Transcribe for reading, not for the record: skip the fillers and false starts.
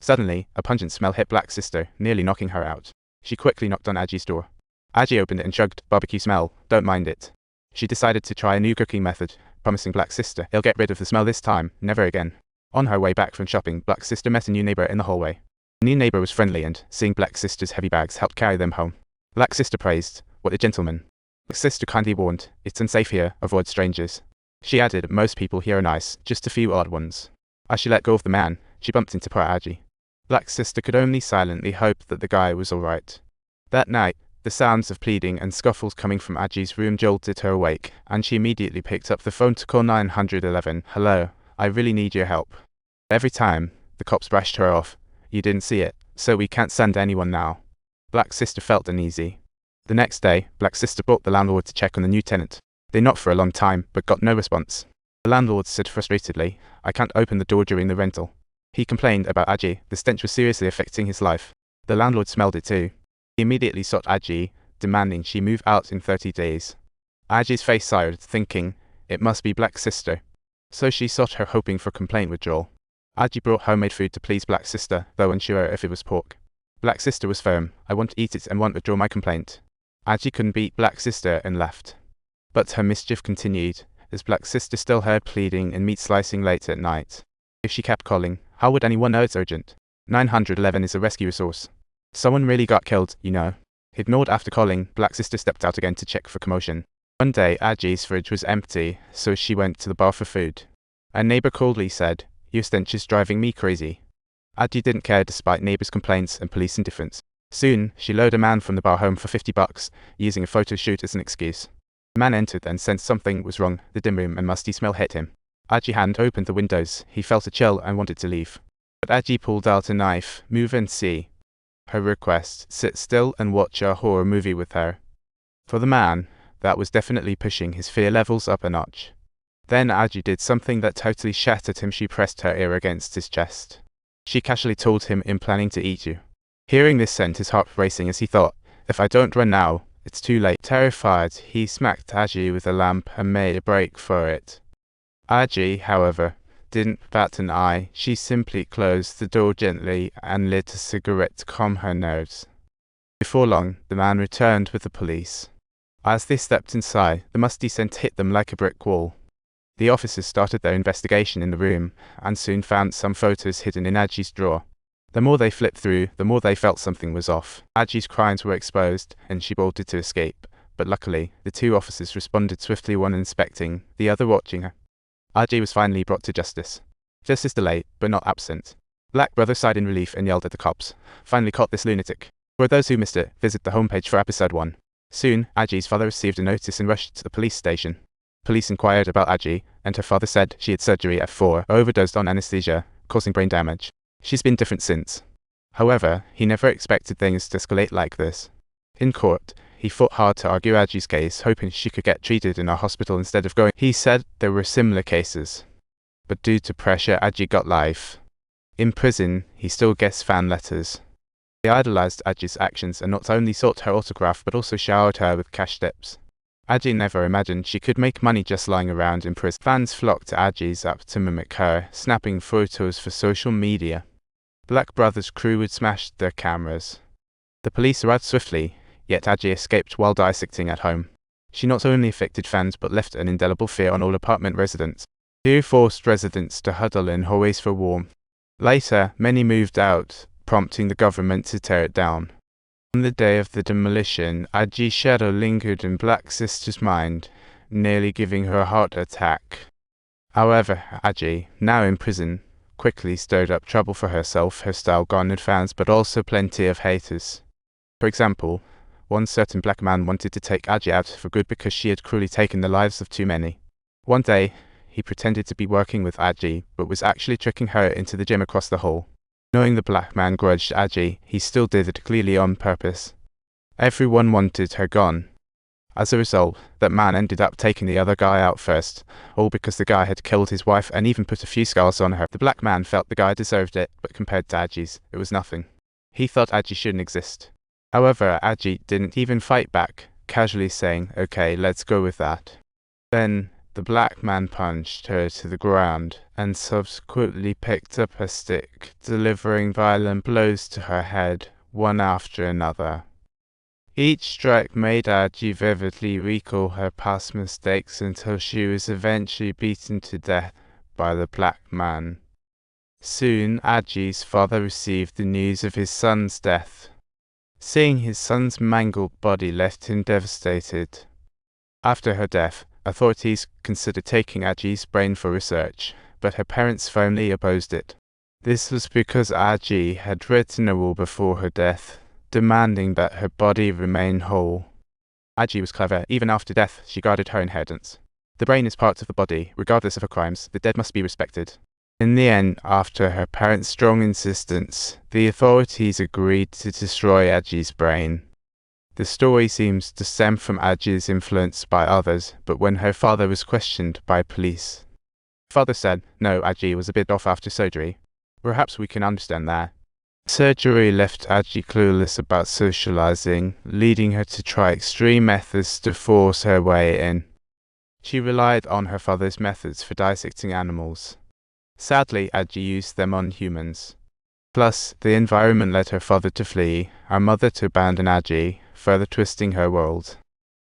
Suddenly, a pungent smell hit Black Sister, nearly knocking her out. She quickly knocked on Aji's door. Aji opened it and shrugged. Barbecue smell, don't mind it. She decided to try a new cooking method, promising Black Sister he'll get rid of the smell this time, never again. On her way back from shopping, Black Sister met a new neighbor in the hallway. The new neighbor was friendly and, seeing Black Sister's heavy bags, helped carry them home. Black Sister praised, "What a gentleman." Black Sister kindly warned, "It's unsafe here, avoid strangers." She added, "Most people here are nice, just a few odd ones." As she let go of the man, she bumped into poor Aji. Black Sister could only silently hope that the guy was alright. That night, the sounds of pleading and scuffles coming from Aji's room jolted her awake, and she immediately picked up the phone to call 911. "Hello, I really need your help." Every time, the cops brushed her off. "You didn't see it, so we can't send anyone now." Black Sister felt uneasy. The next day, Black Sister brought the landlord to check on the new tenant. They knocked for a long time, but got no response. The landlord said frustratedly, "I can't open the door during the rental." He complained about Aji. The stench was seriously affecting his life. The landlord smelled it too. He immediately sought Aji, demanding she move out in 30 days. Aji's face soured, thinking, it must be Black Sister. So she sought her, hoping for complaint withdrawal. Aji brought homemade food to please Black Sister, though unsure if it was pork. Black Sister was firm. "I won't eat it and won't withdraw my complaint." Aji couldn't beat Black Sister and left. But her mischief continued, as Black Sister still heard pleading and meat slicing late at night. If she kept calling, how would anyone know it's urgent? 911 is a rescue resource. Someone really got killed, you know. Ignored after calling, Black Sister stepped out again to check for commotion. One day, Aji's fridge was empty, so she went to the bar for food. A neighbor coldly said, "Your stench is driving me crazy." Aji didn't care despite neighbors' complaints and police indifference. Soon, she lured a man from the bar home for $50, using a photo shoot as an excuse. The man entered and sensed something was wrong. The dim room and musty smell hit him. Aji hand opened the windows. He felt a chill and wanted to leave. But Aji pulled out a knife. "Move and see." Her request, "Sit still and watch a horror movie with her." For the man, that was definitely pushing his fear levels up a notch. Then Aji did something that totally shattered him. She pressed her ear against his chest. She casually told him, "I'm planning to eat you." Hearing this sent his heart racing as he thought, "If I don't run now, it's too late." Terrified, he smacked Aji with a lamp and made a break for it. Aji, however, didn't bat an eye. She simply closed the door gently and lit a cigarette to calm her nerves. Before long, the man returned with the police. As they stepped inside, the musty scent hit them like a brick wall. The officers started their investigation in the room, and soon found some photos hidden in Aji's drawer. The more they flipped through, the more they felt something was off. Aji's crimes were exposed, and she bolted to escape. But luckily, the two officers responded swiftly, one inspecting, the other watching her. Aji was finally brought to justice. Justice delayed, but not absent. Black Brother sighed in relief and yelled at the cops, "Finally caught this lunatic." For those who missed it, visit the homepage for episode 1. Soon, Aji's father received a notice and rushed to the police station. Police inquired about Aji, and her father said she had surgery at 4, overdosed on anesthesia, causing brain damage. She's been different since. However, he never expected things to escalate like this. In court, he fought hard to argue Aji's case, hoping she could get treated in a hospital instead of going. He said there were similar cases. But due to pressure, Aji got life. In prison, he still gets fan letters. They idolized Aji's actions and not only sought her autograph but also showered her with cash tips. Aji never imagined she could make money just lying around in prison. Fans flocked to Aji's app to mimic her, snapping photos for social media. Black Brother's crew would smash their cameras. The police arrived swiftly, yet Aji escaped while dissecting at home. She not only affected fans but left an indelible fear on all apartment residents. Fear forced residents to huddle in hallways for warmth. Later, many moved out, prompting the government to tear it down. On the day of the demolition, Aji's shadow lingered in Black Sister's mind, nearly giving her a heart attack. However, Aji, now in prison, quickly stirred up trouble for herself. Her style garnered fans but also plenty of haters. For example, one certain black man wanted to take Aji out for good because she had cruelly taken the lives of too many. One day, he pretended to be working with Aji, but was actually tricking her into the gym across the hall. Knowing the black man grudged Aji, he still did it clearly on purpose. Everyone wanted her gone. As a result, that man ended up taking the other guy out first, all because the guy had killed his wife and even put a few scars on her. The black man felt the guy deserved it, but compared to Aji's, it was nothing. He thought Aji shouldn't exist. However, Aji didn't even fight back, casually saying, "Okay, let's go with that." Then, The black man punched her to the ground and subsequently picked up a stick, delivering violent blows to her head, one after another. Each strike made Aji vividly recall her past mistakes until she was eventually beaten to death by the black man. Soon, Aji's father received the news of his son's death. Seeing his son's mangled body left him devastated. After her death, authorities considered taking Aji's brain for research, but her parents firmly opposed it. This was because Aji had written a will before her death, demanding that her body remain whole. Aji was clever. Even after death, she guarded her inheritance. The brain is part of the body. Regardless of her crimes, the dead must be respected. In the end, after her parents' strong insistence, the authorities agreed to destroy Aji's brain. The story seems to stem from Aji's influence by others, but when her father was questioned by police, father said, "No, Aji was a bit off after surgery." Perhaps we can understand that. Surgery left Aji clueless about socializing, leading her to try extreme methods to force her way in. She relied on her father's methods for dissecting animals. Sadly, Aji used them on humans. Plus, the environment led her father to flee, her mother to abandon Aji, further twisting her world.